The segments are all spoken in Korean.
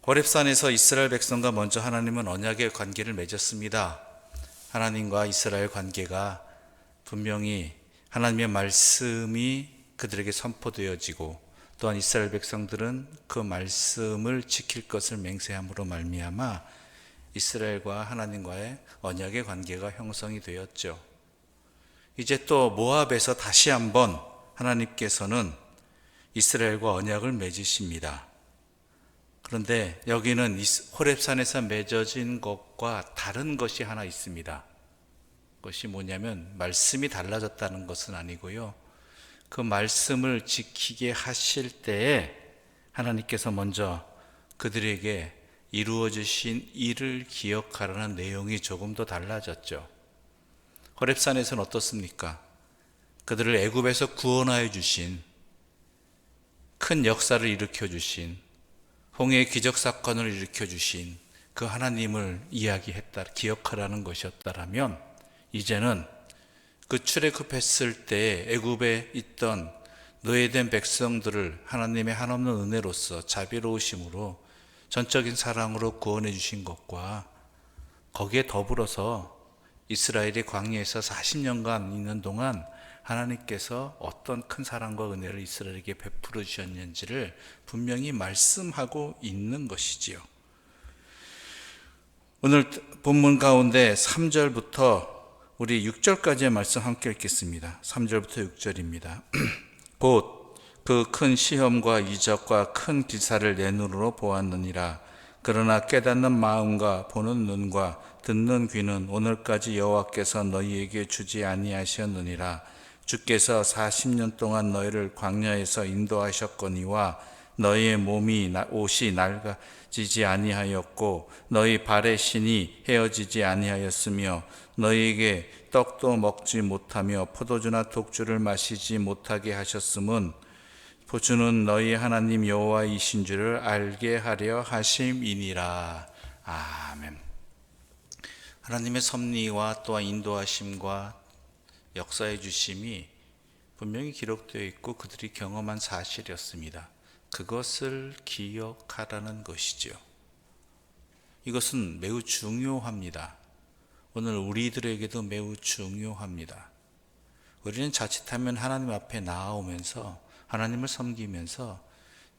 호렙산에서 이스라엘 백성과 먼저 하나님은 언약의 관계를 맺었습니다. 하나님과 이스라엘 관계가 분명히 하나님의 말씀이 그들에게 선포되어지고, 또한 이스라엘 백성들은 그 말씀을 지킬 것을 맹세함으로 말미암아 이스라엘과 하나님과의 언약의 관계가 형성이 되었죠. 이제 또 모압에서 다시 한번 하나님께서는 이스라엘과 언약을 맺으십니다. 그런데 여기는 호렙산에서 맺어진 것과 다른 것이 하나 있습니다. 그것이 뭐냐면 말씀이 달라졌다는 것은 아니고요, 그 말씀을 지키게 하실 때에 하나님께서 먼저 그들에게 이루어 주신 일을 기억하라는 내용이 조금 더 달라졌죠. 호렙산에서는 어떻습니까? 그들을 애굽에서 구원하여 주신, 큰 역사를 일으켜 주신, 홍해의 기적 사건을 일으켜 주신 그 하나님을 기억하라는 것이었다라면, 이제는 그 출애굽했을 때 애굽에 있던 노예된 백성들을 하나님의 한없는 은혜로서 자비로우심으로 전적인 사랑으로 구원해 주신 것과, 거기에 더불어서 이스라엘이 광야에서 40년간 있는 동안 하나님께서 어떤 큰 사랑과 은혜를 이스라엘에게 베풀어 주셨는지를 분명히 말씀하고 있는 것이지요. 오늘 본문 가운데 3절부터 우리 6절까지의 말씀 함께 읽겠습니다. 3절부터 6절입니다. 곧 그 큰 시험과 이적과 큰 기사를 내 눈으로 보았느니라. 그러나 깨닫는 마음과 보는 눈과 듣는 귀는 오늘까지 여호와께서 너희에게 주지 아니하셨느니라. 주께서 40년 동안 너희를 광야에서 인도하셨거니와 너희의 옷이 낡아지지 아니하였고 너희 발의 신이 헤어지지 아니하였으며 너희에게 떡도 먹지 못하며 포도주나 독주를 마시지 못하게 하셨음은 주는 너희 하나님 여호와이신 줄을 알게 하려 하심이니라. 아멘. 하나님의 섭리와 또한 인도하심과 역사해 주심이 분명히 기록되어 있고 그들이 경험한 사실이었습니다. 그것을 기억하라는 것이죠. 이것은 매우 중요합니다. 오늘 우리들에게도 매우 중요합니다. 우리는 자칫하면 하나님 앞에 나아오면서 하나님을 섬기면서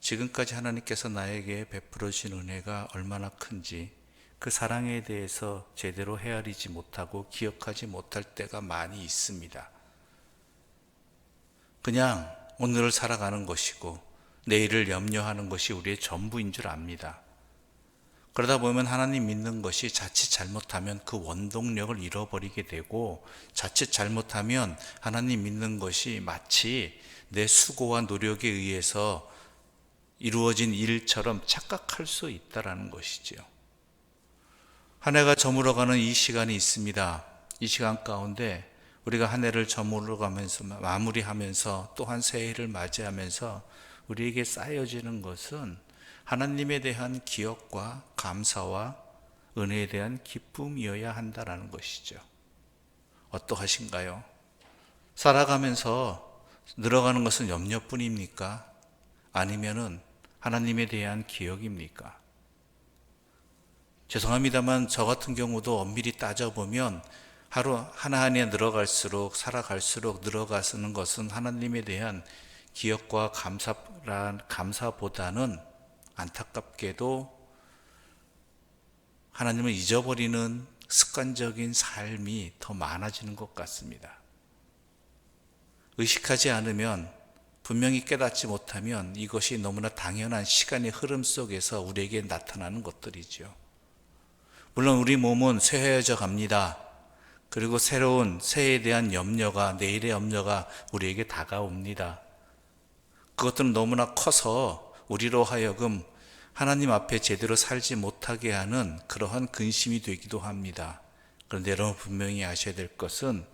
지금까지 하나님께서 나에게 베풀어 주신 은혜가 얼마나 큰지 그 사랑에 대해서 제대로 헤아리지 못하고 기억하지 못할 때가 많이 있습니다. 그냥 오늘을 살아가는 것이고 내일을 염려하는 것이 우리의 전부인 줄 압니다. 그러다 보면 하나님 믿는 것이 자칫 잘못하면 그 원동력을 잃어버리게 되고, 자칫 잘못하면 하나님 믿는 것이 마치 내 수고와 노력에 의해서 이루어진 일처럼 착각할 수 있다는 것이죠. 한 해가 저물어가는 이 시간이 있습니다. 이 시간 가운데 우리가 한 해를 저물어가면서 마무리하면서 또한 새해를 맞이하면서 우리에게 쌓여지는 것은 하나님에 대한 기억과 감사와 은혜에 대한 기쁨이어야 한다는 것이죠. 어떠하신가요? 살아가면서 늘어가는 것은 염려뿐입니까? 아니면은 하나님에 대한 기억입니까? 죄송합니다만 저 같은 경우도 엄밀히 따져보면 하루 하나하나 늘어갈수록 살아갈수록 늘어가는 것은 하나님에 대한 기억과 감사보다는 안타깝게도 하나님을 잊어버리는 습관적인 삶이 더 많아지는 것 같습니다. 의식하지 않으면, 분명히 깨닫지 못하면 이것이 너무나 당연한 시간의 흐름 속에서 우리에게 나타나는 것들이죠. 물론 우리 몸은 쇠해져 갑니다. 그리고 새로운 새해에 대한 염려가, 내일의 염려가 우리에게 다가옵니다. 그것들은 너무나 커서 우리로 하여금 하나님 앞에 제대로 살지 못하게 하는 그러한 근심이 되기도 합니다. 그런데 여러분 분명히 아셔야 될 것은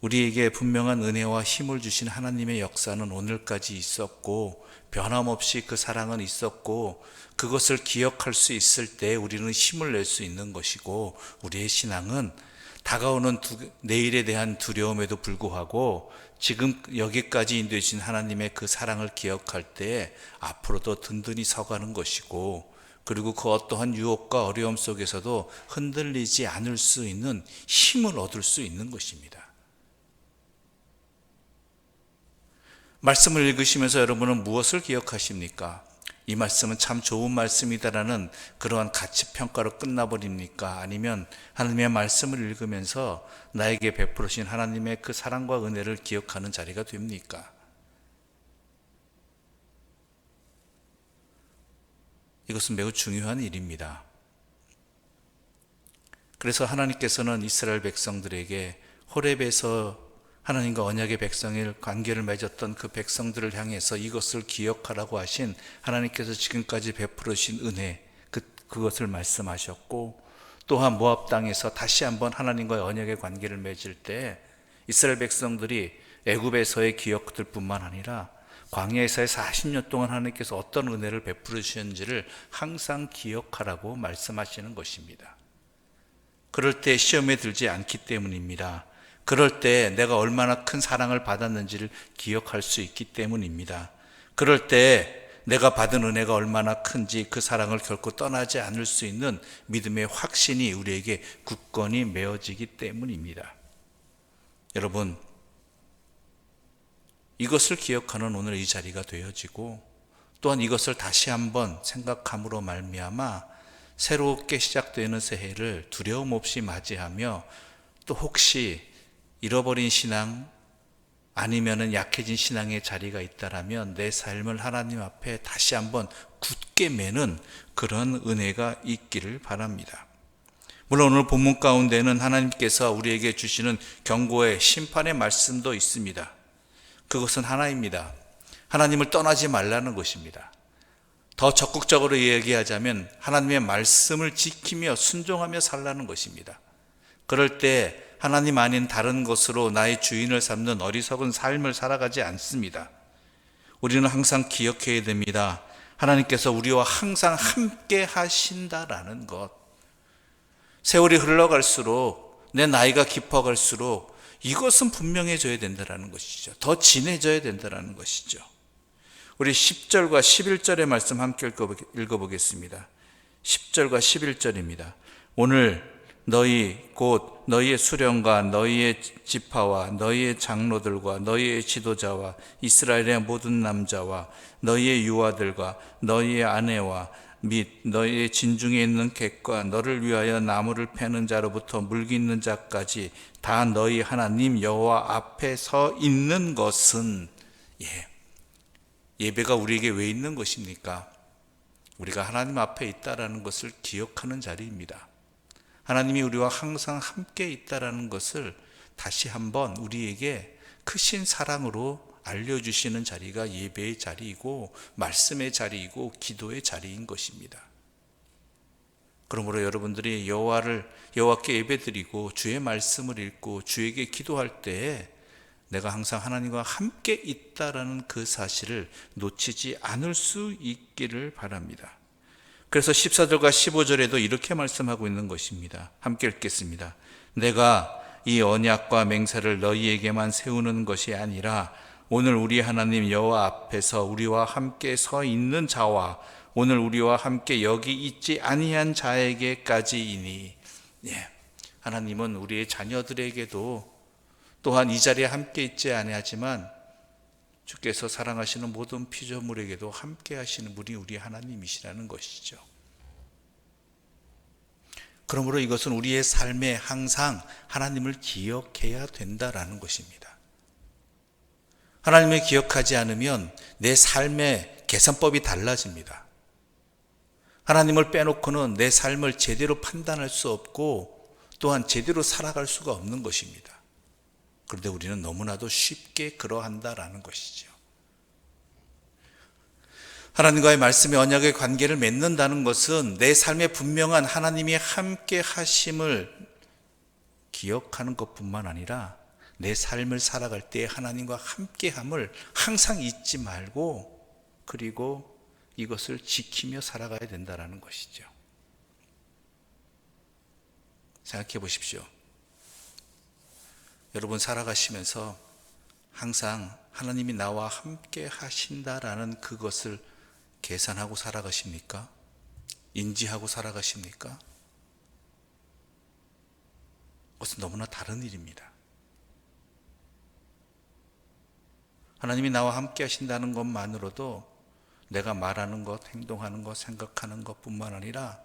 우리에게 분명한 은혜와 힘을 주신 하나님의 역사는 오늘까지 있었고 변함없이 그 사랑은 있었고, 그것을 기억할 수 있을 때 우리는 힘을 낼 수 있는 것이고, 우리의 신앙은 다가오는 내일에 대한 두려움에도 불구하고 지금 여기까지 인도해 주신 하나님의 그 사랑을 기억할 때 앞으로도 든든히 서가는 것이고, 그리고 그 어떠한 유혹과 어려움 속에서도 흔들리지 않을 수 있는 힘을 얻을 수 있는 것입니다. 말씀을 읽으시면서 여러분은 무엇을 기억하십니까? 이 말씀은 참 좋은 말씀이다라는 그러한 가치평가로 끝나버립니까? 아니면 하나님의 말씀을 읽으면서 나에게 베풀으신 하나님의 그 사랑과 은혜를 기억하는 자리가 됩니까? 이것은 매우 중요한 일입니다. 그래서 하나님께서는 이스라엘 백성들에게 호렙에서 하나님과 언약의 백성의 관계를 맺었던 그 백성들을 향해서 이것을 기억하라고 하신 하나님께서 지금까지 베풀으신 은혜, 그것을 말씀하셨고, 또한 모압 땅에서 다시 한번 하나님과의 언약의 관계를 맺을 때 이스라엘 백성들이 애굽에서의 기억들 뿐만 아니라 광야에서의 40년 동안 하나님께서 어떤 은혜를 베풀으셨는지를 항상 기억하라고 말씀하시는 것입니다. 그럴 때 시험에 들지 않기 때문입니다. 그럴 때 내가 얼마나 큰 사랑을 받았는지를 기억할 수 있기 때문입니다. 그럴 때 내가 받은 은혜가 얼마나 큰지 그 사랑을 결코 떠나지 않을 수 있는 믿음의 확신이 우리에게 굳건히 메어지기 때문입니다. 여러분, 이것을 기억하는 오늘 이 자리가 되어지고, 또한 이것을 다시 한번 생각함으로 말미암아 새롭게 시작되는 새해를 두려움 없이 맞이하며, 또 혹시 잃어버린 신앙 아니면은 약해진 신앙의 자리가 있다라면 내 삶을 하나님 앞에 다시 한번 굳게 매는 그런 은혜가 있기를 바랍니다. 물론 오늘 본문 가운데는 하나님께서 우리에게 주시는 경고의 심판의 말씀도 있습니다. 그것은 하나입니다. 하나님을 떠나지 말라는 것입니다. 더 적극적으로 얘기하자면 하나님의 말씀을 지키며 순종하며 살라는 것입니다. 그럴 때 하나님 아닌 다른 것으로 나의 주인을 삼는 어리석은 삶을 살아가지 않습니다. 우리는 항상 기억해야 됩니다. 하나님께서 우리와 항상 함께 하신다라는 것. 세월이 흘러갈수록, 내 나이가 깊어갈수록 이것은 분명해져야 된다는 것이죠. 더 진해져야 된다는 것이죠. 우리 10절과 11절의 말씀 함께 읽어보겠습니다. 10절과 11절입니다. 오늘 너희 곧 너희의 수령과 너희의 지파와 너희의 장로들과 너희의 지도자와 이스라엘의 모든 남자와 너희의 유아들과 너희의 아내와 및 너희의 진중에 있는 객과 너를 위하여 나무를 패는 자로부터 물깃는 자까지 다 너희 하나님 여호와 앞에 서 있는 것은, 예배가 우리에게 왜 있는 것입니까? 우리가 하나님 앞에 있다라는 것을 기억하는 자리입니다. 하나님이 우리와 항상 함께 있다라는 것을 다시 한번 우리에게 크신 사랑으로 알려주시는 자리가 예배의 자리이고 말씀의 자리이고 기도의 자리인 것입니다. 그러므로 여러분들이 여호와께 예배드리고 주의 말씀을 읽고 주에게 기도할 때에 내가 항상 하나님과 함께 있다라는 그 사실을 놓치지 않을 수 있기를 바랍니다. 그래서 14절과 15절에도 이렇게 말씀하고 있는 것입니다. 함께 읽겠습니다. 내가 이 언약과 맹세를 너희에게만 세우는 것이 아니라 오늘 우리 하나님 여호와 앞에서 우리와 함께 서 있는 자와 오늘 우리와 함께 여기 있지 아니한 자에게까지이니. 하나님은 우리의 자녀들에게도 또한 이 자리에 함께 있지 아니하지만 주께서 사랑하시는 모든 피조물에게도 함께 하시는 분이 우리 하나님이시라는 것이죠. 그러므로 이것은 우리의 삶에 항상 하나님을 기억해야 된다라는 것입니다. 하나님을 기억하지 않으면 내 삶의 계산법이 달라집니다. 하나님을 빼놓고는 내 삶을 제대로 판단할 수 없고 또한 제대로 살아갈 수가 없는 것입니다. 그런데 우리는 너무나도 쉽게 그러한다라는 것이죠. 하나님과의 말씀의 언약의 관계를 맺는다는 것은 내 삶에 분명한 하나님이 함께 하심을 기억하는 것뿐만 아니라 내 삶을 살아갈 때 하나님과 함께함을 항상 잊지 말고 그리고 이것을 지키며 살아가야 된다는 것이죠. 생각해 보십시오. 여러분 살아가시면서 항상 하나님이 나와 함께 하신다라는 그것을 계산하고 살아가십니까? 인지하고 살아가십니까? 그것은 너무나 다른 일입니다. 하나님이 나와 함께 하신다는 것만으로도 내가 말하는 것, 행동하는 것, 생각하는 것뿐만 아니라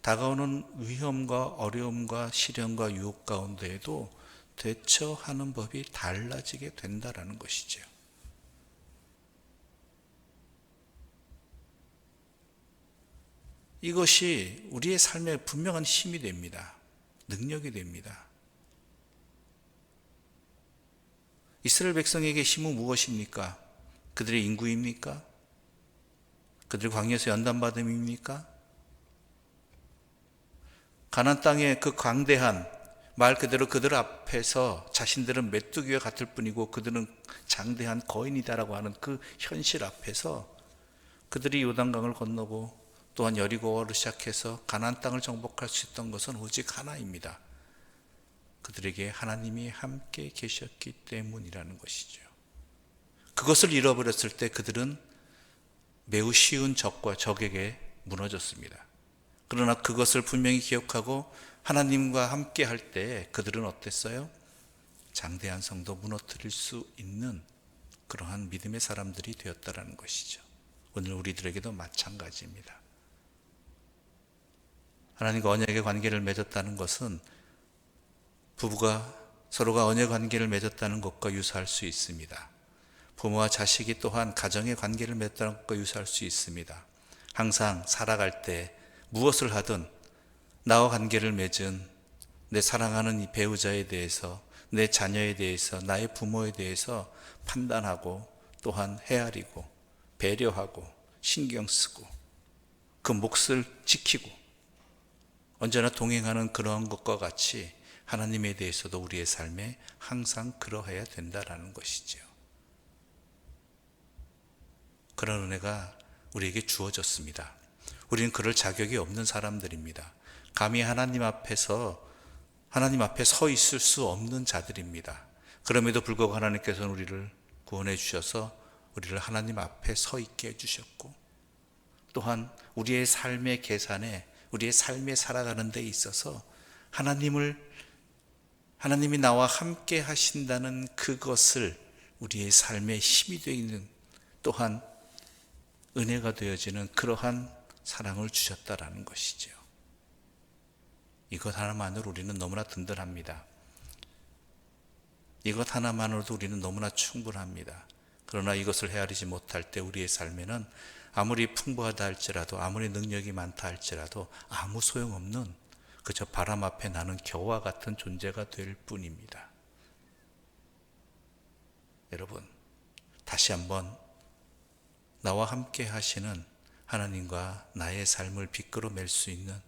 다가오는 위험과 어려움과 시련과 유혹 가운데에도 대처하는 법이 달라지게 된다라는 것이죠. 이것이 우리의 삶에 분명한 힘이 됩니다. 능력이 됩니다. 이스라엘 백성에게 힘은 무엇입니까? 그들의 인구입니까? 그들이 광야에서 연단받음입니까? 가나안 땅의 그 광대한, 말 그대로 그들 앞에서 자신들은 메뚜기와 같을 뿐이고 그들은 장대한 거인이다라고 하는 그 현실 앞에서 그들이 요단강을 건너고 또한 여리고를 시작해서 가나안 땅을 정복할 수 있던 것은 오직 하나입니다. 그들에게 하나님이 함께 계셨기 때문이라는 것이죠. 그것을 잃어버렸을 때 그들은 매우 쉬운 적에게 무너졌습니다. 그러나 그것을 분명히 기억하고 하나님과 함께 할 때 그들은 어땠어요? 장대한 성도 무너뜨릴 수 있는 그러한 믿음의 사람들이 되었다라는 것이죠. 오늘 우리들에게도 마찬가지입니다. 하나님과 언약의 관계를 맺었다는 것은 부부가 서로가 언약 관계를 맺었다는 것과 유사할 수 있습니다. 부모와 자식이 또한 가정의 관계를 맺었다는 것과 유사할 수 있습니다. 항상 살아갈 때 무엇을 하든 나와 관계를 맺은 내 사랑하는 이 배우자에 대해서, 내 자녀에 대해서, 나의 부모에 대해서 판단하고 또한 헤아리고 배려하고 신경 쓰고 그 몫을 지키고 언제나 동행하는 그러한 것과 같이 하나님에 대해서도 우리의 삶에 항상 그러해야 된다라는 것이죠. 그런 은혜가 우리에게 주어졌습니다. 우리는 그럴 자격이 없는 사람들입니다. 감히 하나님 앞에 서 있을 수 없는 자들입니다. 그럼에도 불구하고 하나님께서는 우리를 구원해 주셔서 우리를 하나님 앞에 서 있게 해주셨고 또한 우리의 삶의 계산에, 우리의 삶에 살아가는 데 있어서 하나님이 나와 함께 하신다는 그것을 우리의 삶의 힘이 되는 또한 은혜가 되어지는 그러한 사랑을 주셨다라는 것이죠. 이것 하나만으로 우리는 너무나 든든합니다. 이것 하나만으로도 우리는 너무나 충분합니다. 그러나 이것을 헤아리지 못할 때 우리의 삶에는 아무리 풍부하다 할지라도, 아무리 능력이 많다 할지라도 아무 소용없는 그저 바람 앞에 나는 겨와 같은 존재가 될 뿐입니다. 여러분, 다시 한번 나와 함께 하시는 하나님과 나의 삶을 비끌어낼 수 있는,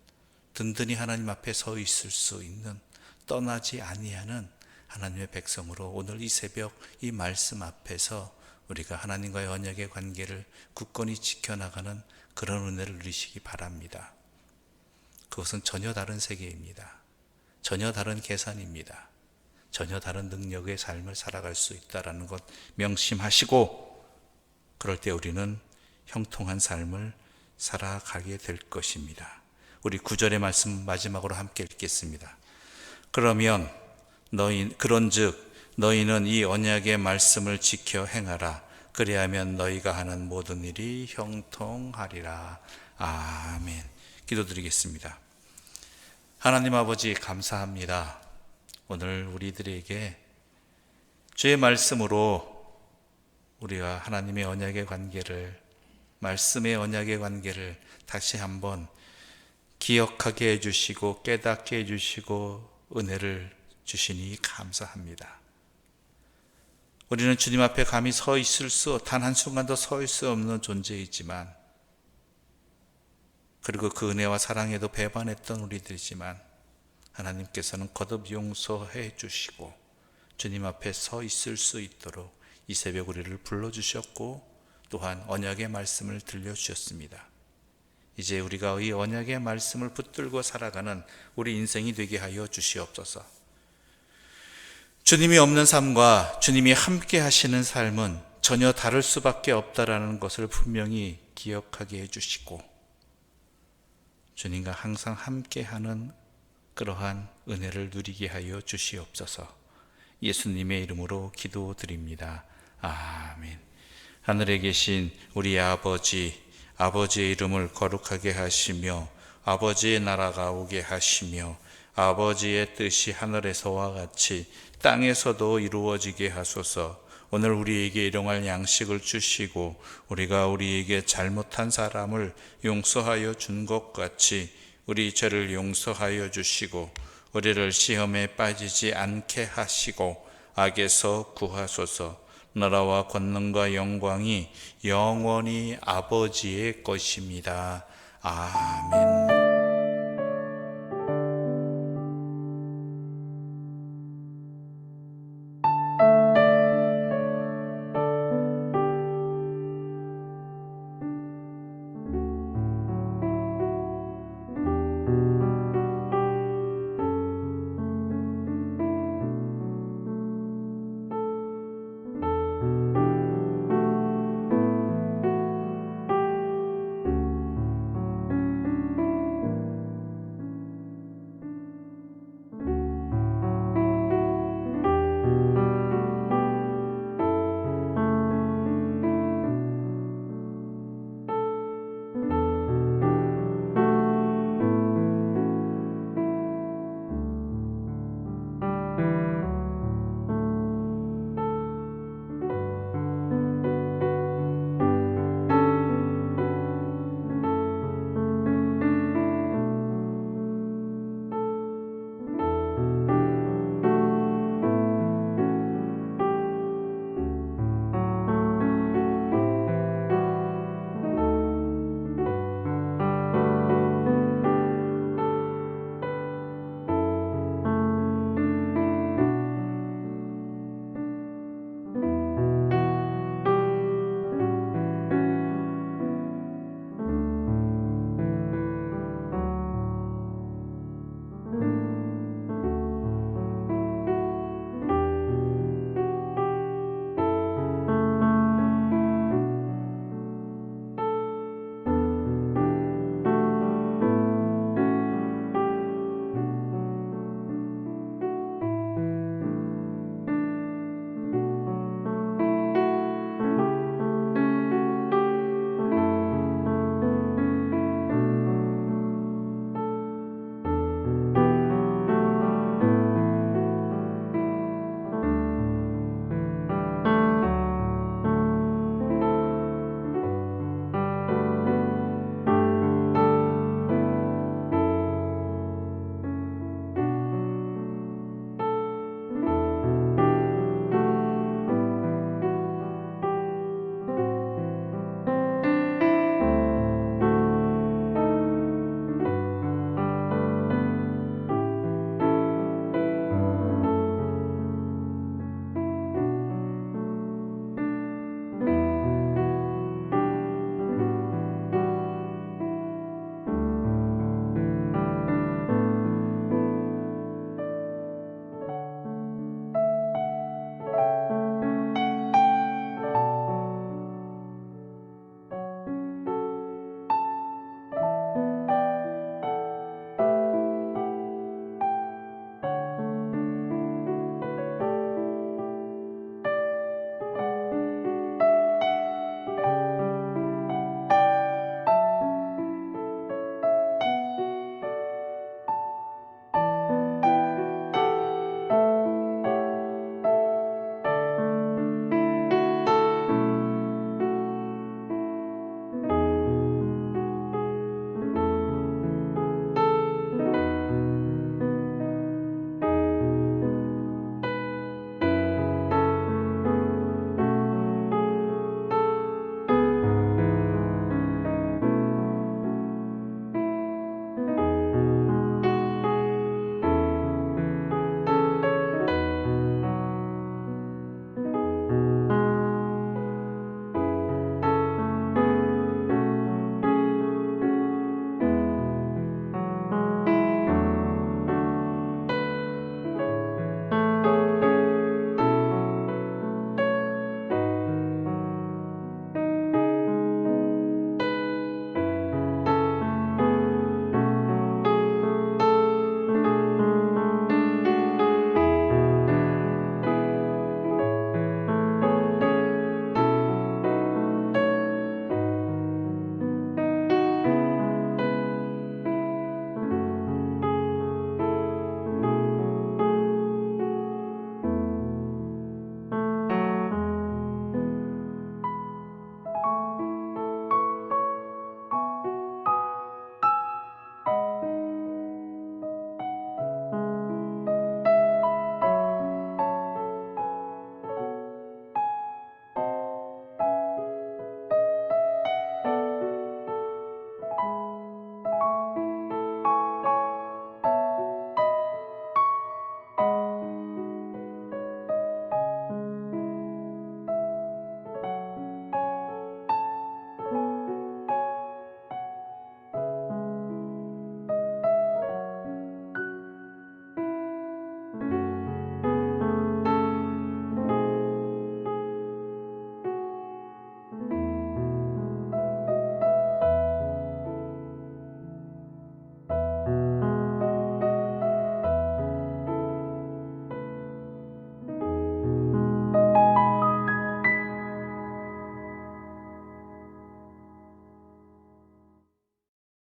든든히 하나님 앞에 서 있을 수 있는, 떠나지 아니하는 하나님의 백성으로 오늘 이 새벽 이 말씀 앞에서 우리가 하나님과의 언약의 관계를 굳건히 지켜나가는 그런 은혜를 누리시기 바랍니다. 그것은 전혀 다른 세계입니다. 전혀 다른 계산입니다. 전혀 다른 능력의 삶을 살아갈 수 있다는 것 명심하시고, 그럴 때 우리는 형통한 삶을 살아가게 될 것입니다. 우리 9절의 말씀 마지막으로 함께 읽겠습니다. 그러면 그런즉 너희는 이 언약의 말씀을 지켜 행하라. 그리하면 너희가 하는 모든 일이 형통하리라. 아멘. 기도드리겠습니다. 하나님 아버지, 감사합니다. 오늘 우리들에게 주의 말씀으로 우리가 하나님의 언약의 관계를, 말씀의 언약의 관계를 다시 한번 기억하게 해주시고 깨닫게 해주시고 은혜를 주시니 감사합니다. 우리는 주님 앞에 감히 단 한순간도 서 있을 수 없는 존재이지만, 그리고 그 은혜와 사랑에도 배반했던 우리들이지만 하나님께서는 거듭 용서해 주시고 주님 앞에 서 있을 수 있도록 이 새벽 우리를 불러주셨고 또한 언약의 말씀을 들려주셨습니다. 이제 우리가 이 언약의 말씀을 붙들고 살아가는 우리 인생이 되게 하여 주시옵소서. 주님이 없는 삶과 주님이 함께 하시는 삶은 전혀 다를 수밖에 없다라는 것을 분명히 기억하게 해주시고, 주님과 항상 함께하는 그러한 은혜를 누리게 하여 주시옵소서. 예수님의 이름으로 기도드립니다. 아멘. 하늘에 계신 우리 아버지, 아버지의 이름을 거룩하게 하시며 아버지의 나라가 오게 하시며 아버지의 뜻이 하늘에서와 같이 땅에서도 이루어지게 하소서. 오늘 우리에게 일용할 양식을 주시고 우리가 우리에게 잘못한 사람을 용서하여 준 것 같이 우리 죄를 용서하여 주시고 우리를 시험에 빠지지 않게 하시고 악에서 구하소서. 나라와 권능과 영광이 영원히 아버지의 것입니다. 아멘.